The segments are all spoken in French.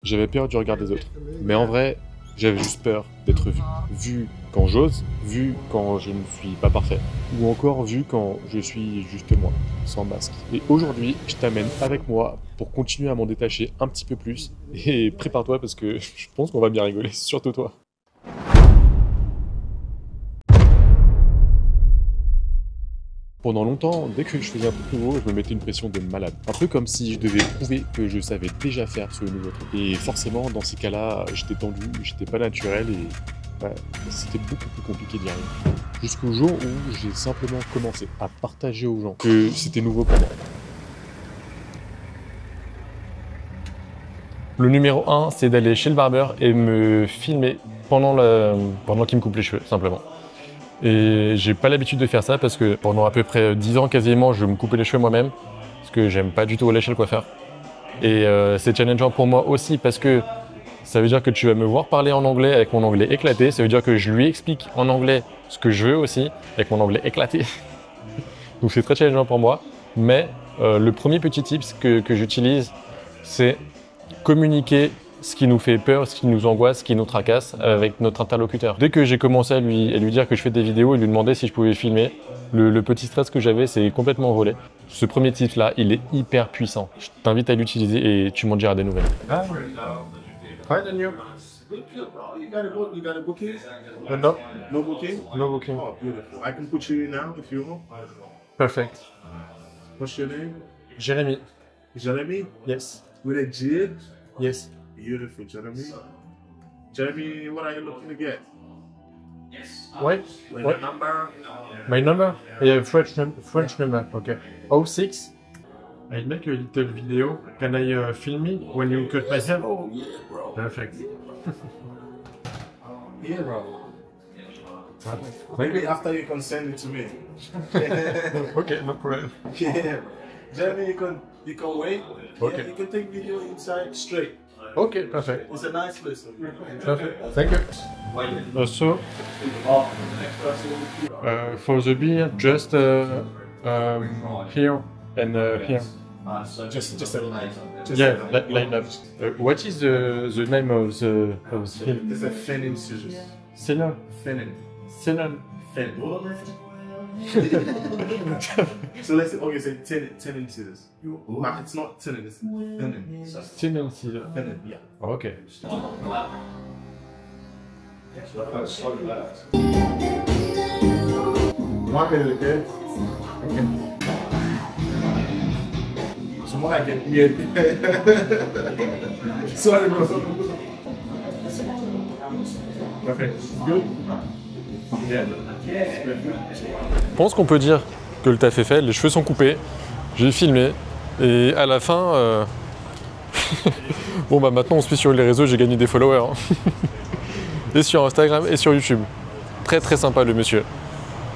J'avais peur du regard des autres. Mais en vrai, j'avais juste peur d'être vu. Vu quand j'ose, vu quand je ne suis pas parfait. Ou encore vu quand je suis juste moi, sans masque. Et aujourd'hui, je t'amène avec moi pour continuer à m'en détacher un petit peu plus. Et prépare-toi parce que je pense qu'on va bien rigoler, surtout toi. Pendant longtemps, dès que je faisais un truc nouveau, je me mettais une pression de malade. Un peu comme si je devais prouver que je savais déjà faire ce nouveau truc. Et forcément, dans ces cas-là, j'étais tendu, j'étais pas naturel et ouais, c'était beaucoup plus compliqué d'y arriver. Jusqu'au jour où j'ai simplement commencé à partager aux gens que c'était nouveau pour moi. Le numéro 1, c'est d'aller chez le barbeur et me filmer pendant qu'il me coupe les cheveux, simplement. Et j'ai pas l'habitude de faire ça parce que pendant à peu près 10 ans quasiment, je me coupais les cheveux moi-même parce que j'aime pas du tout aller chez le coiffeur. Et c'est challengeant pour moi aussi parce que ça veut dire que tu vas me voir parler en anglais avec mon anglais éclaté. Ça veut dire que je lui explique en anglais ce que je veux aussi avec mon anglais éclaté. Donc c'est très challengeant pour moi. Mais le premier petit tips que j'utilise, c'est communiquer ce qui nous fait peur, ce qui nous angoisse, ce qui nous tracasse avec notre interlocuteur. Dès que j'ai commencé à lui dire que je fais des vidéos et lui demander si je pouvais filmer, le petit stress que j'avais s'est complètement envolé. Ce premier tip là, il est hyper puissant. Je t'invite à l'utiliser et tu m'en diras des nouvelles. Hi, Daniel. You got a booking? No. No booking? No booking. Oh, beautiful. I can put you in now if you want. Perfect. What's your name? Jeremy. Jeremy? Yes. With a J? Yes. Beautiful, Jeremy. Jeremy, what are you looking to get? What? What number? My number? Yeah, French number. Okay. 06. I'll make a little video. Can I film me when you cut my hair? Oh, yeah, bro. Perfect. Yeah, bro. Maybe after you can send it to me. Okay, no problem. Yeah. Jeremy, you can wait. Okay. Yeah, you can take video inside straight. Okay, perfect. It's a nice place. Perfect. Thank you. So, for the beer, just here and here. Just a line. Line up. What is the name of the film? It's a Fenin scissors. Fenin. Fenin. Fenin. So let's say, okay, say tenon scissors. It's not tenon, it's tenon. Tenon scissors. Tenon, yeah. Okay. One minute, okay? Okay. So more I get weird. Sorry, bro. Okay. Good. Yeah. Je pense qu'on peut dire que le taf est fait, les cheveux sont coupés, j'ai filmé et à la fin, bon bah maintenant on se suit sur les réseaux, j'ai gagné des followers. Hein. Et sur Instagram et sur YouTube. Très très sympa le monsieur.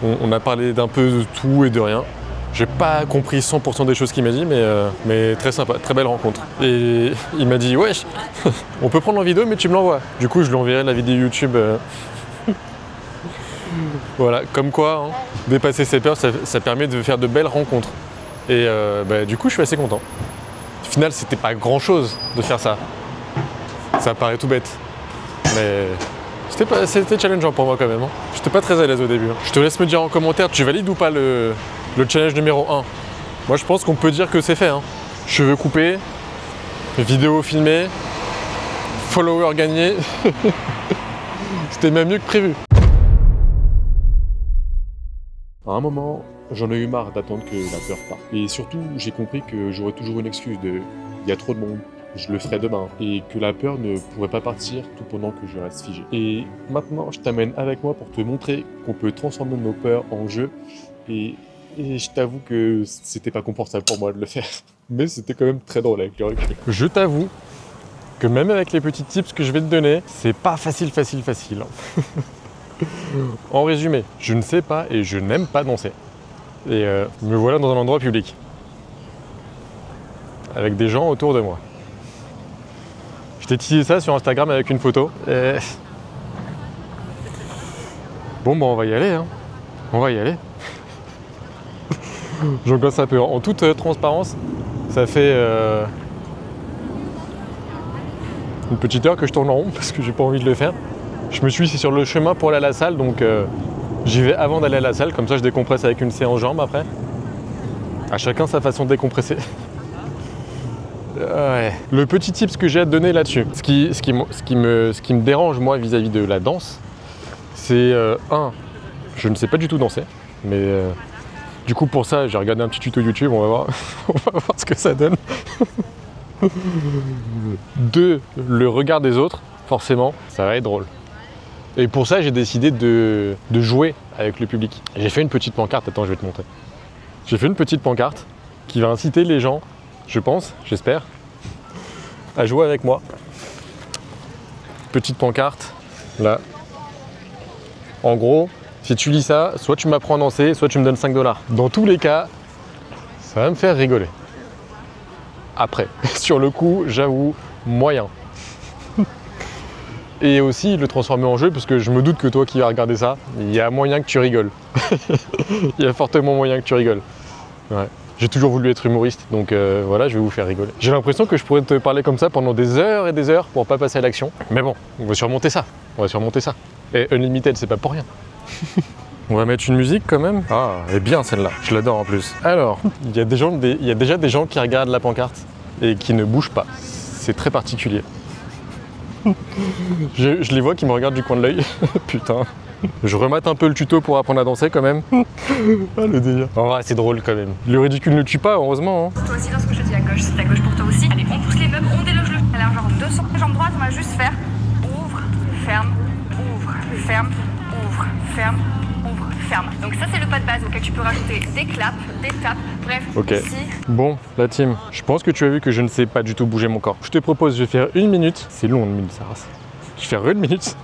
On a parlé d'un peu de tout et de rien. J'ai pas compris 100% des choses qu'il m'a dit, mais très sympa, très belle rencontre. Et il m'a dit, wesh, on peut prendre en vidéo mais tu me l'envoies. Du coup je lui enverrai la vidéo YouTube. Voilà, comme quoi, hein, dépasser ses peurs, ça permet de faire de belles rencontres. Et du coup, je suis assez content. Au final, c'était pas grand-chose de faire ça. Ça paraît tout bête. Mais c'était challengeant pour moi quand même. Hein. J'étais pas très à l'aise au début. Hein. Je te laisse me dire en commentaire, tu valides ou pas le challenge numéro 1. Moi, je pense qu'on peut dire que c'est fait. Hein. Cheveux coupés, vidéo filmée, followers gagnés. C'était même mieux que prévu. À un moment, j'en ai eu marre d'attendre que la peur parte. Et surtout, j'ai compris que j'aurais toujours une excuse de « il y a trop de monde, je le ferai demain » et que la peur ne pourrait pas partir tout pendant que je reste figé. Et maintenant, je t'amène avec moi pour te montrer qu'on peut transformer nos peurs en jeu. Et je t'avoue que c'était pas confortable pour moi de le faire. Mais c'était quand même très drôle avec le recul. Je t'avoue que même avec les petits tips que je vais te donner, c'est pas facile. En résumé, je ne sais pas et je n'aime pas danser. Et me voilà dans un endroit public. Avec des gens autour de moi. Je t'ai teasé ça sur Instagram avec une photo. Et... Bon, bah on va y aller. Hein. On va y aller. J'angoisse un peu. En toute transparence, ça fait une petite heure que je tourne en rond parce que j'ai pas envie de le faire. Je me suis dit c'est sur le chemin pour aller à la salle, donc j'y vais avant d'aller à la salle, comme ça je décompresse avec une séance jambes après. À chacun sa façon de décompresser. Ouais. Le petit tips que j'ai à te donner là-dessus, ce qui me dérange moi vis-à-vis de la danse, c'est je ne sais pas du tout danser, mais du coup pour ça j'ai regardé un petit tuto YouTube, on va voir, on va voir ce que ça donne. 2, le regard des autres, forcément, ça va être drôle. Et pour ça j'ai décidé de jouer avec le public. J'ai fait une petite pancarte, attends je vais te montrer. J'ai fait une petite pancarte qui va inciter les gens, je pense, j'espère, à jouer avec moi. Petite pancarte, là. En gros, si tu lis ça, soit tu m'apprends à danser, soit tu me donnes 5 $. Dans tous les cas, ça va me faire rigoler. Après, sur le coup, j'avoue, moyen. Et aussi le transformer en jeu, parce que je me doute que toi qui vas regarder ça, il y a moyen que tu rigoles. Il y a fortement moyen que tu rigoles. Ouais. J'ai toujours voulu être humoriste, donc voilà, je vais vous faire rigoler. J'ai l'impression que je pourrais te parler comme ça pendant des heures et des heures pour pas passer à l'action. Mais bon, on va surmonter ça. On va surmonter ça. Et Unlimited, c'est pas pour rien. On va mettre une musique quand même. Ah, elle est bien celle-là. Je l'adore en plus. Alors, il y a déjà des gens qui regardent la pancarte et qui ne bougent pas. C'est très particulier. Je les vois qui me regardent du coin de l'œil. Putain. Je remate un peu le tuto pour apprendre à danser quand même. Ah le délire. En vrai c'est drôle quand même. Le ridicule ne tue pas, heureusement. Hein. Toi aussi dans ce que je dis à gauche, c'est à gauche pour toi aussi. Allez, on pousse les meubles, on déloge le... Alors genre 200 jambes droites, on va juste faire ouvre, ferme, ouvre, ferme, ouvre, ferme, ouvre, ferme. Donc ça c'est le pas de base auquel tu peux rajouter des claps, des tapes, bref. Ok. Ici. Bon, la team, je pense que tu as vu que je ne sais pas du tout bouger mon corps. Je te propose, je vais faire 1 minute. C'est long 1 minute, ça race. Je vais faire 1 minute.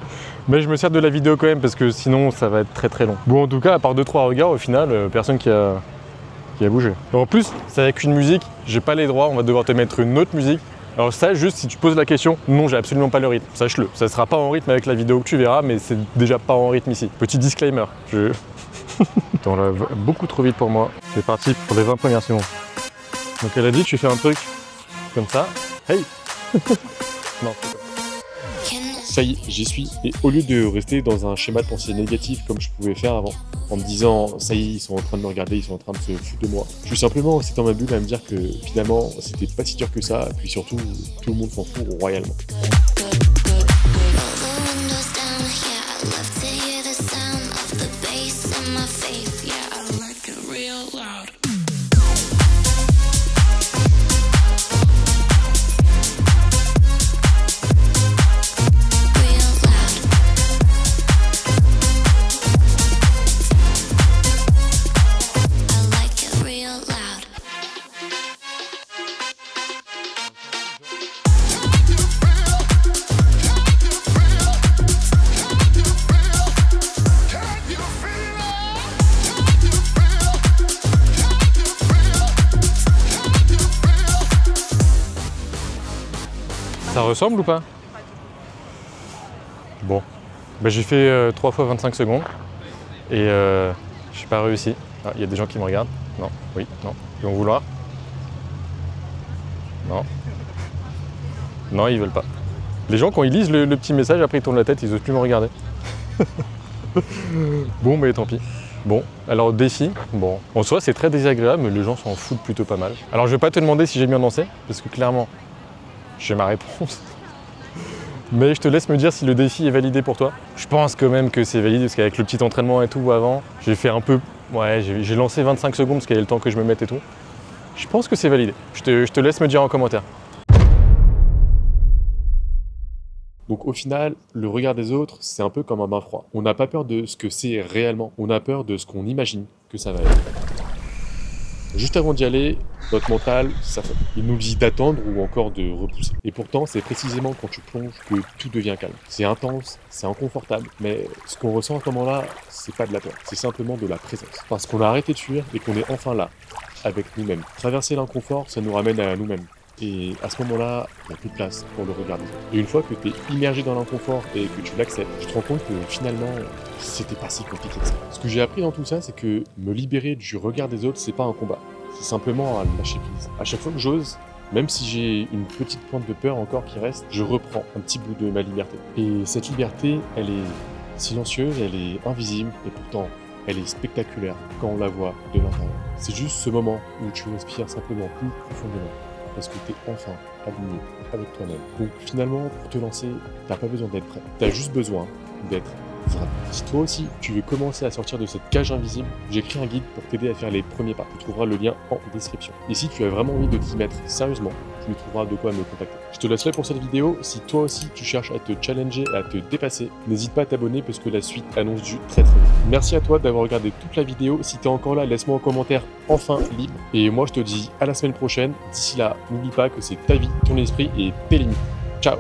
Mais je me sers de la vidéo quand même parce que sinon ça va être très très long. Bon en tout cas à part 2-3 regards au final personne qui a bougé. En plus c'est avec une musique, j'ai pas les droits, on va devoir te mettre une autre musique. Alors ça juste si tu poses la question, non j'ai absolument pas le rythme, sache-le. Ça sera pas en rythme avec la vidéo que tu verras mais c'est déjà pas en rythme ici. Petit disclaimer, Attends là, beaucoup trop vite pour moi. C'est parti pour les 20 premières secondes. Donc elle a dit tu fais un truc comme ça. Hey. Non. Ça y est, j'y suis. Et au lieu de rester dans un schéma de pensée négatif comme je pouvais faire avant, en me disant ça y est, ils sont en train de me regarder, ils sont en train de se foutre de moi. Je suis simplement resté dans ma bulle à me dire que finalement c'était pas si dur que ça, et puis surtout tout le monde s'en fout royalement. Ça ressemble ou pas? Bon, bah, j'ai fait 3 fois 25 secondes et j'ai pas réussi. Ah, il y a des gens qui me regardent. Non, oui, non. Ils vont vouloir. Non. Non, ils veulent pas. Les gens quand ils lisent le petit message, après ils tournent la tête, ils osent plus me regarder. Bon, mais tant pis. Bon, alors défi, bon, en soi c'est très désagréable, mais les gens s'en foutent plutôt pas mal. Alors je vais pas te demander si j'ai bien dansé, parce que clairement, j'ai ma réponse. Mais je te laisse me dire si le défi est validé pour toi. Je pense quand même que c'est validé, parce qu'avec le petit entraînement et tout avant, j'ai fait un peu... Ouais, j'ai lancé 25 secondes, parce qu'il y a le temps que je me mette et tout. Je pense que c'est validé. Je te laisse me dire en commentaire. Donc au final, le regard des autres, c'est un peu comme un bain froid. On n'a pas peur de ce que c'est réellement, on a peur de ce qu'on imagine que ça va être. Juste avant d'y aller, notre mental s'affole. Il nous dit d'attendre ou encore de repousser. Et pourtant, c'est précisément quand tu plonges que tout devient calme. C'est intense, c'est inconfortable, mais ce qu'on ressent à ce moment-là, c'est pas de la peur, c'est simplement de la présence. Parce qu'on a arrêté de fuir et qu'on est enfin là, avec nous-mêmes. Traverser l'inconfort, ça nous ramène à nous-mêmes. Et à ce moment-là, il n'y a plus de place pour le regarder. Et une fois que tu es immergé dans l'inconfort et que tu l'acceptes, tu te rends compte que finalement, c'était pas si compliqué que ça. Ce que j'ai appris dans tout ça, c'est que me libérer du regard des autres, c'est pas un combat. C'est simplement un lâcher prise. À chaque fois que j'ose Même si j'ai une petite pointe de peur encore qui reste, je reprends un petit bout de ma liberté. Et cette liberté, elle est silencieuse, elle est invisible, et pourtant, elle est spectaculaire quand on la voit de l'intérieur. C'est juste ce moment où tu respires simplement plus profondément, parce que tu es enfin aligné avec toi-même. Donc finalement, pour te lancer, t'as pas besoin d'être prêt. T'as juste besoin d'être vrai. Si toi aussi, tu veux commencer à sortir de cette cage invisible, j'ai écrit un guide pour t'aider à faire les premiers pas. Tu trouveras le lien en description. Et si tu as vraiment envie de t'y mettre sérieusement, tu trouveras de quoi me contacter. Je te laisse là pour cette vidéo. Si toi aussi tu cherches à te challenger, à te dépasser, n'hésite pas à t'abonner parce que la suite annonce du très très vite. Merci à toi d'avoir regardé toute la vidéo. Si tu es encore là, laisse-moi un commentaire enfin libre. Et moi je te dis à la semaine prochaine. D'ici là, n'oublie pas que c'est ta vie, ton esprit et tes limites. Ciao!